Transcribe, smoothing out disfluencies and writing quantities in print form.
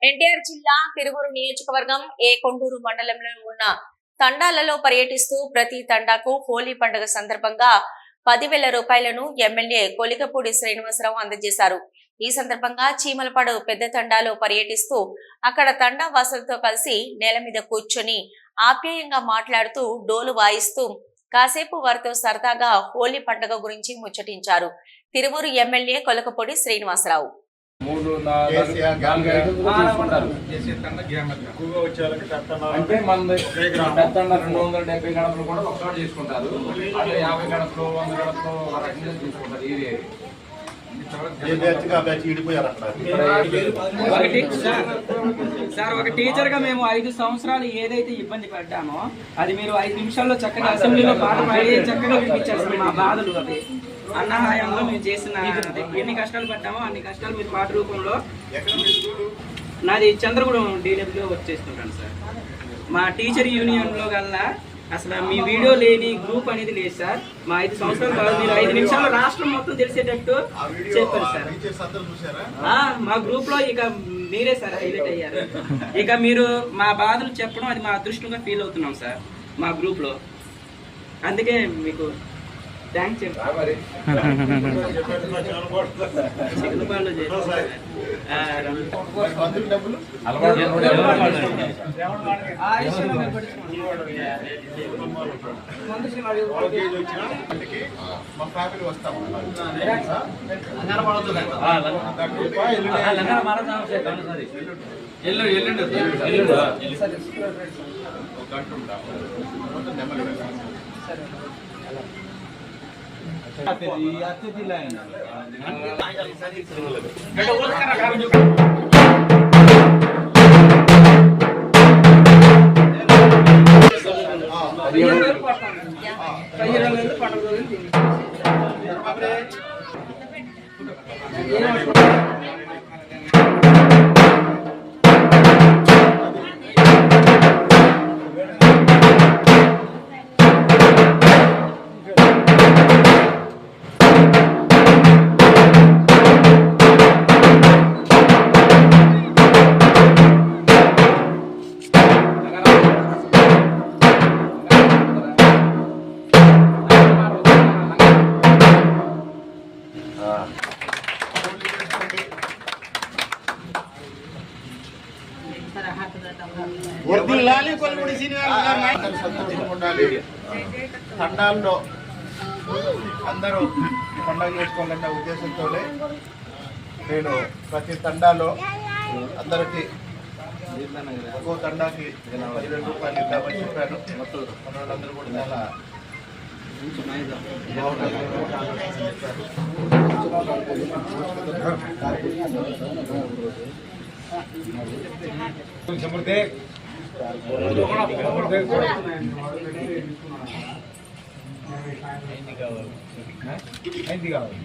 ఎన్టీఆర్ జిల్లా తిరువూరు నియోజకవర్గం ఏ కొండూరు మండలంలో ఉన్న తండాలలో పర్యటిస్తూ ప్రతి తండాకు హోలీ పండుగ సందర్భంగా 10,000 రూపాయలను ఎమ్మెల్యే కొలికపూడి శ్రీనివాసరావు అందజేశారు. ఈ సందర్భంగా చీమలపాడు పెద్ద తండాలో పర్యటిస్తూ అక్కడ తండా వాసులతో కలిసి నేల మీద కూర్చొని ఆప్యాయంగా మాట్లాడుతూ డోలు వాయిస్తూ కాసేపు వారితో సరదాగా హోలీ పండుగ గురించి ముచ్చటించారు. తిరువూరు ఎమ్మెల్యే కొలికపూడి శ్రీనివాసరావు. అంటే మన 270 గడపలు కూడా ఒకసారి చేసుకుంటారు. అంటే 50 గడపలు 100 గడపలు రకంగా తీసుకుంటారు. సార్ ఒక టీచర్ గా మేము 5 సంవత్సరాలు ఏదైతే ఇబ్బంది పడ్డామో అది మీరు 5 నిమిషాల్లో చక్కగా అసెంబ్లీలో పాట పాడి చక్కగా వినిపించారు. మా బాధలు అవి అన్న హాయంలో మేము చేసిన ఎన్ని కష్టాలు పడ్డామో అన్ని కష్టాలు మీరు పాట రూపంలో. నాది చంద్రగూడెం డీడబ్ల్యూ వర్క్ చేసుకుంటాను సార్. మా టీచర్ యూనియన్లో కల్లా అసలు మీ వీడియో లేని గ్రూప్ అనేది లేదు సార్. మా 5 సంవత్సరాలు కాదు, మీరు 5 నిమిషాల్లో రాష్ట్రం మొత్తం తెలిసేటట్టు చెప్పారు సార్. మా గ్రూప్ లో ఇక మీరే సార్ హైలైట్ అయ్యారు. ఇక మీరు మా బాధలు చెప్పడం అది మా అదృష్టంగా ఫీల్ అవుతున్నాం సార్ మా గ్రూప్ లో. అందుకే మీకు థ్యాంక్స్ చెప్పాలి. అతిథి లైన్ తండాల్లో అందరూ పండుగ చేసుకోవాలన్న ఉద్దేశంతోనే నేను ప్రతి తండాలో అందరికీ ఒక్కో తండాకి 10,000 రూపాయలు ఇద్దామని చెప్పాను. మన వాళ్ళందరూ కూడా చాలా కావాలి.